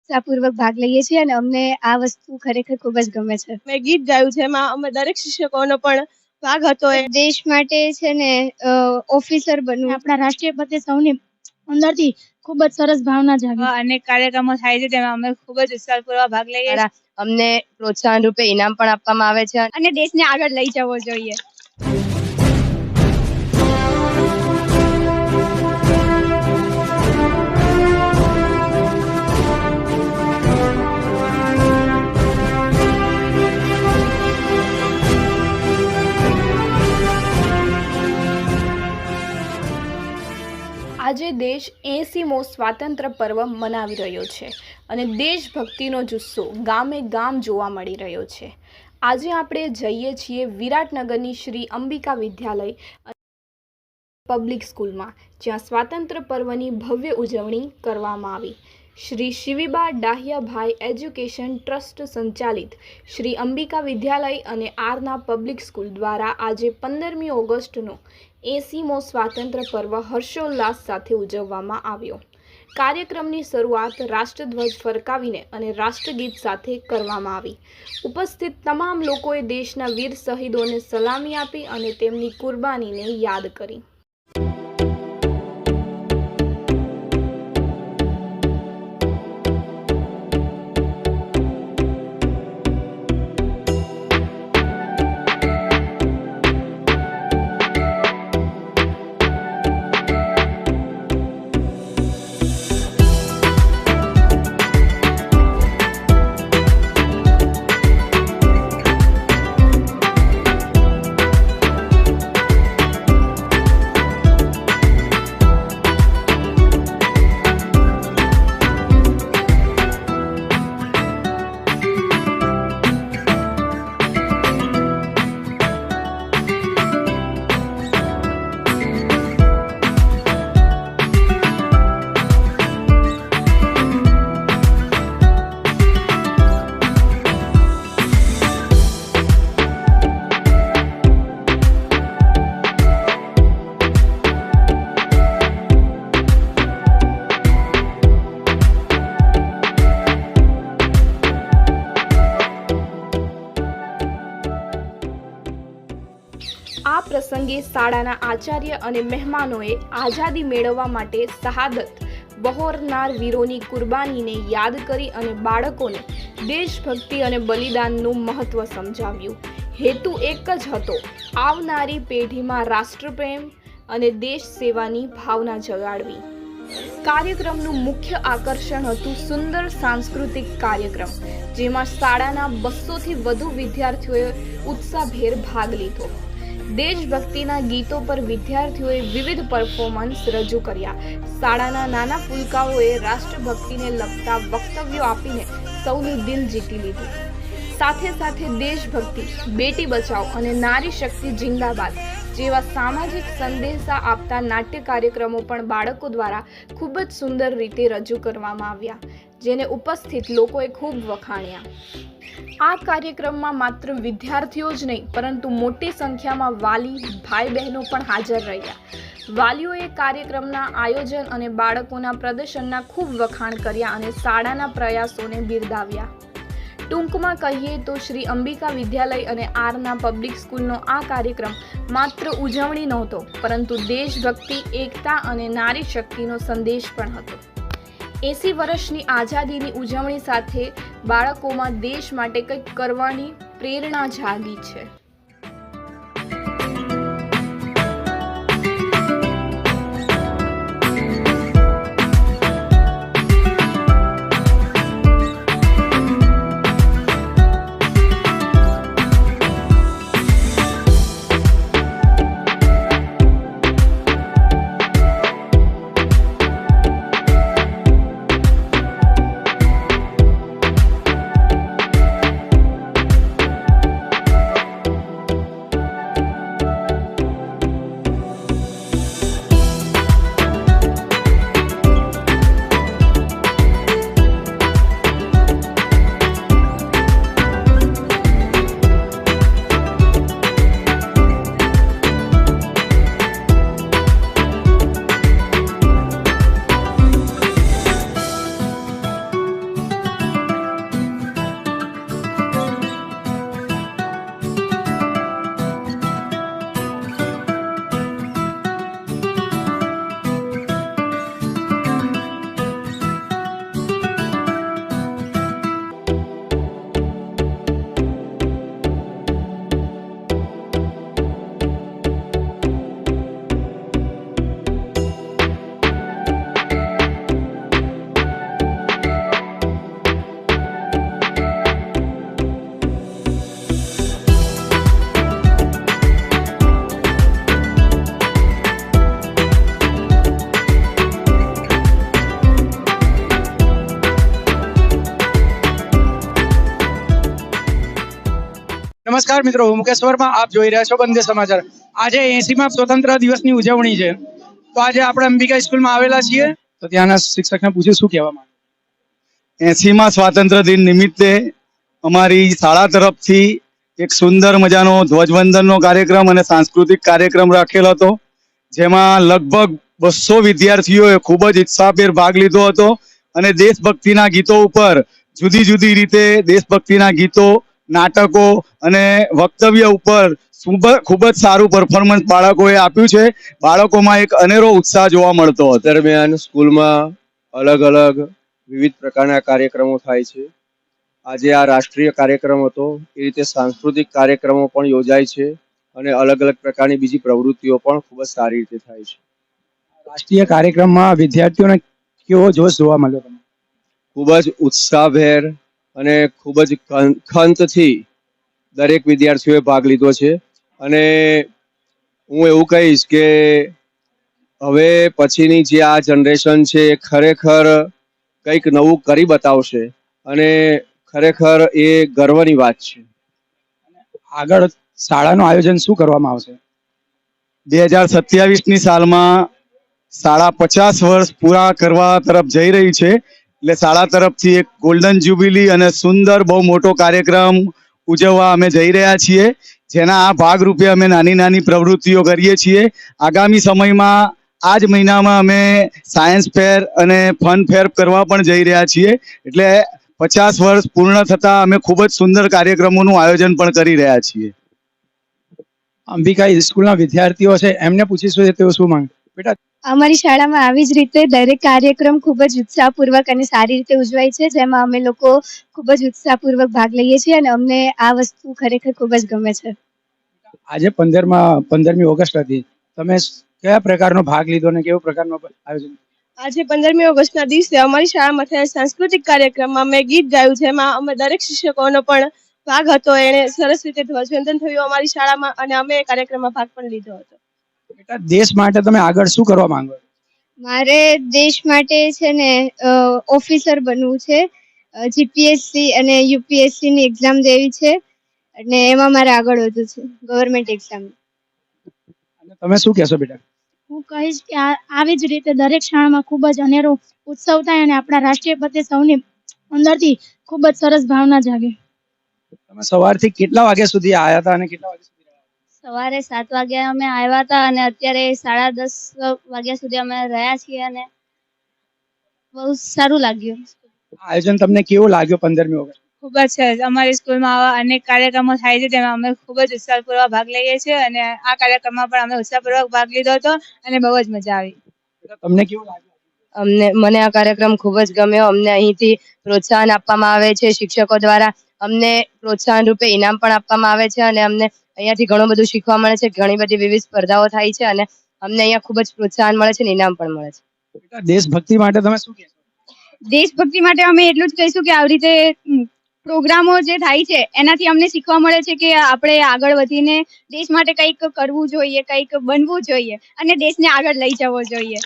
ઉત્સાહપૂર્વક ભાગ લઈએ છીએ અને અમને આ વસ્તુ ખરેખર ખૂબ જ ગમે છે. મેં ગીત ગાયું છે, એમાં અમે દરેક શિક્ષકોનો પણ ભાગ હતો. દેશ માટે છે ને ઓફિસર બનવું, આપણા રાષ્ટ્રીય પ્રત્યે સૌની અંદરથી ખૂબ જ સરસ ભાવના જાગી. અનેક કાર્યક્રમો થાય છે તેમાં અમે ખૂબ જ ઉત્સાહપૂર્વક ભાગ લઈએ છીએ. અમને પ્રોત્સાહન રૂપે ઇનામ પણ આપવામાં આવે છે અને દેશને આગળ લઈ જવો જોઈએ. આજે દેશ 80મો સ્વાતંત્ર્ય પર્વ મનાવી રહ્યો છે અને દેશભક્તિનો જુસ્સો ગામે ગામ જોવા મળી રહ્યો છે. આજે આપણે જઈએ છીએ વિરાટનગરની શ્રી અંબિકા વિદ્યાલય પબ્લિક સ્કૂલમાં, જ્યાં સ્વાતંત્ર્ય પર્વની ભવ્ય ઉજવણી કરવામાં આવી. શ્રી શિવીબા ડાહિયાભાઈ એજ્યુકેશન ટ્રસ્ટ સંચાલિત શ્રી અંબિકા વિદ્યાલય અને આરના પબ્લિક સ્કૂલ દ્વારા આજે 15મી ઓગસ્ટનો 80મો સ્વાતંત્ર્ય પર્વ હર્ષોલ્લાસ સાથે ઉજવવામાં આવ્યો. કાર્યક્રમની શરૂઆત રાષ્ટ્રધ્વજ ફરકાવીને અને રાષ્ટ્રગીત સાથે કરવામાં આવી. ઉપસ્થિત તમામ લોકોએ દેશના વીર શહીદોને સલામી આપી અને તેમની કુરબાનીને યાદ કરી. આ પ્રસંગે શાળાના આચાર્ય અને મહેમાનોએ આઝાદી મેળવવા માટે શહાદત વહોરનાર વીરોની કુરબાનીને યાદ કરી અને બાળકોને દેશભક્તિ અને બલિદાનનું મહત્વ સમજાવ્યું. હેતુ એક જ હતો, આવનારી પેઢીમાં રાષ્ટ્રપ્રેમ અને દેશ સેવાની ભાવના જગાડવી. કાર્યક્રમનું મુખ્ય આકર્ષણ હતું સુંદર સાંસ્કૃતિક કાર્યક્રમ, જેમાં શાળાના 200થી વધુ વિદ્યાર્થીઓએ ઉત્સાહભેર ભાગ લીધો. દેશભક્તિના ગીતો પર વિદ્યાર્થીઓએ વિવિધ પરફોર્મન્સ રજૂ કર્યા. શાળાના નાના ફૂલકાઓએ રાષ્ટ્રભક્તિને લગતા વક્તવ્યો આપીને સૌનું દિલ જીતી લીધું. સાથે સાથે દેશભક્તિ, બેટી બચાવો અને નારી શક્તિ જિંદાબાદ જેવા સામાજિક સંદેશા આપતા નાટ્ય કાર્યક્રમો પણ બાળકો દ્વારા ખૂબ જ સુંદર રીતે રજૂ કરવામાં આવ્યા, જેને ઉપસ્થિત લોકોએ ખૂબ વખાણ્યા. આ કાર્યક્રમમાં માત્ર વિદ્યાર્થીઓ જ નહીં, પરંતુ મોટી સંખ્યામાં વાલી, ભાઈ બહેનો પણ હાજર રહ્યા. વાલીઓએ કાર્યક્રમના આયોજન અને બાળકોના પ્રદર્શનના ખૂબ વખાણ કર્યા અને શાળાના પ્રયાસોને બિરદાવ્યા. ટૂંકમાં કહીએ તો શ્રી અંબિકા વિદ્યાલય અને આરના પબ્લિક સ્કૂલનો આ કાર્યક્રમ માત્ર ઉજવણી નહોતો, પરંતુ દેશભક્તિ, એકતા અને નારી શક્તિનો સંદેશ પણ હતો. 80 વર્ષની આઝાદીની ઉજવણી સાથે બાળકોમાં દેશ માટે કંઈક કરવાની પ્રેરણા જાગી છે. નમસ્કાર મિત્રો, હું મુકેશ વર્મા, આપ જોઈ રહ્યા છો બંદે સમાચાર। આજે 80મા સ્વતંત્ર દિવસની ઉજવણી છે, તો આજે આપણે અંબિકા સ્કૂલમાં આવેલા છીએ, તો ત્યાંના શિક્ષકને પૂછ્યું શું કહેવા માંગે। 80મા સ્વાતંત્ર્ય દિન નિમિત્તે અમારી શાળા તરફથી એક સુંદર મજાનો ધ્વજવંદનનો કાર્યક્રમ અને સાંસ્કૃતિક કાર્યક્રમ રાખેલો હતો, જેમાં લગભગ 200 વિદ્યાર્થીઓએ ખૂબ જ ઉત્સાહભેર ભાગ લીધો હતો અને દેશભક્તિના ગીતો ઉપર જુદી જુદી રીતે દેશભક્તિના ગીતો, નાટકો અને વક્તવ્ય ઉપર ખૂબ જ સારું પરફોર્મન્સ બાળકોએ આપ્યું છે। બાળકોમાં એક અનેરો ઉત્સાહ જોવા મળતો હતો। દરમિયાન સ્કૂલમાં અલગ અલગ વિવિધ પ્રકારના કાર્યક્રમો થાય છે। આજે આ રાષ્ટ્રીય કાર્યક્રમ હતો, એ રીતે સાંસ્કૃતિક કાર્યક્રમો પણ યોજાય છે અને અલગ અલગ પ્રકારની બીજી પ્રવૃત્તિઓ પણ ખૂબ જ સારી રીતે થાય છે। રાષ્ટ્રીય કાર્યક્રમમાં વિદ્યાર્થીઓને કેવો જોશ જોવા મળ્યો તમને? ખૂબ જ ઉત્સાહભેર અને ખૂબ જ ખંતથી દરેક વિદ્યાર્થીઓએ ભાગ લીધો છે અને હું એવું કહીશ કે હવે પછીની જે આ જનરેશન છે એ ખરેખર કંઈક નવું કરી બતાવશે અને ખરેખર એ ગર્વની વાત છે। આગળ શાળાનું આયોજન શું કરવામાં આવશે? 2027ની સાલમાં શાળા 50 વર્ષ પૂરા કરવા તરફ જઈ રહી છે, એટલે શાળા તરફથી એક ગોલ્ડન જ્યુબિલી અને સુંદર બહુ મોટો કાર્યક્રમ ઉજવવા અમે જઈ રહ્યા છીએ, જેના આ ભાગરૂપે અમે નાની નાની પ્રવૃત્તિઓ કરીએ છીએ। આગામી સમયમાં આ જ મહિનામાં અમે સાયન્સ ફેર અને ફન ફેર કરવા પણ જઈ રહ્યા છીએ, એટલે 50 વર્ષ પૂર્ણ થતા અમે ખૂબ જ સુંદર કાર્યક્રમોનું આયોજન પણ કરી રહ્યા છીએ। અંબિકા સ્કૂલના વિદ્યાર્થીઓ છે, એમને પૂછીશું તેઓ શું માંગે। બેટા, અમારી શાળામાં આવી જ રીતે દરેક કાર્યક્રમ ખૂબ જ ઉત્સાહપૂર્વક અને સારી રીતે ઉજવાય છે, જેમાં અમે લોકો ખૂબ જ ઉત્સાહપૂર્વક ભાગ લઈએ છીએ અને અમને આ વસ્તુ ખરેખર ખૂબ જ ગમે છે। આજે 15મી ઓગસ્ટ હતી, તમે કયા પ્રકારનો ભાગ લીધો અને કેવો પ્રકારનો આયોજન? આજે 15મી ઓગસ્ટના દિવસે અમારી શાળામાં થયેલ સાંસ્કૃતિક કાર્યક્રમમાં મેં ગીત ગાયું, જેમાં અમે દરેક શિક્ષકોનો પણ ભાગ હતો। એણે સરસ રીતે ધ્વજવંદન થયું અમારી શાળામાં અને અમે એ કાર્યક્રમમાં ભાગ પણ લીધો હતો। બેટા, દેશ માટે તમે આગળ શું કરવા માંગો? મારે દેશ માટે છે ને ઓફિસર બનવું છે, જીપીએસસી અને યુપીએસસી ની એક્ઝામ દેવી છે અને એમાં મારે આગળ વધવું છે, ગવર્મેન્ટ એક્ઝામ। તમે શું કહેશો બેટા? હું કહીશ કે આવી જ રીતે દરેક શાળામાં ખૂબ જ અનેરો ઉત્સવ થાય અને આપણા રાષ્ટ્રીય પ્રત્યે સૌની અંદરથી ખૂબ જ સરસ ભાવના જાગે। તમે સવારથી કેટલા વાગ્યા સુધી આવ્યા હતા અને કેટલા વાગ્યા સુધી રહ્યા? સવારે 7 વાગ્યા અમે આવ્યા હતા અને અત્યારે 10:30 વાગ્યા સુધી અમે રહ્યા છીએ અને બહુ સારું લાગ્યું। આયોજન તમને કેવું લાગ્યું 15મી ઓગસ્ટ? ખૂબ જ સરસ। અમારી સ્કૂલમાં આવા અનેક કાર્યક્રમો થાય છે, તેમાં અમે ખૂબ જ ઉત્સાહપૂર્વક ભાગ લઈએ છીએ અને આ કાર્યક્રમમાં પણ અમે ઉત્સાહપૂર્વક ભાગ લીધો હતો અને બહુ જ મજા આવી। તમને કેવું લાગ્યું? મને આ કાર્યક્રમ ખૂબ જ ગમ્યો। અમને અહીંથી પ્રોત્સાહન આપવામાં આવે છે, શિક્ષકો દ્વારા અમને પ્રોત્સાહન રૂપે ઇનામ પણ આપવામાં આવે છે અને અમને અહીંયાથી ઘણું બધું શીખવા મળે છે। ઘણી બધી વિવિધ સ્પર્ધાઓ થાય છે અને અમને અહીંયા ખૂબ જ પ્રોત્સાહન મળે છે અને ઇનામ પણ મળે છે। બેટા, દેશભક્તિ માટે તમે શું કહેશો? દેશભક્તિ માટે અમે એટલું જ કહીશું કે આવી રીતે પ્રોગ્રામો જે થાય છે એનાથી અમને શીખવા મળે છે કે આપણે આગળ વધીને દેશ માટે કંઈક કરવું જોઈએ, કંઈક બનવું જોઈએ અને દેશને આગળ લઈ જવો જોઈએ।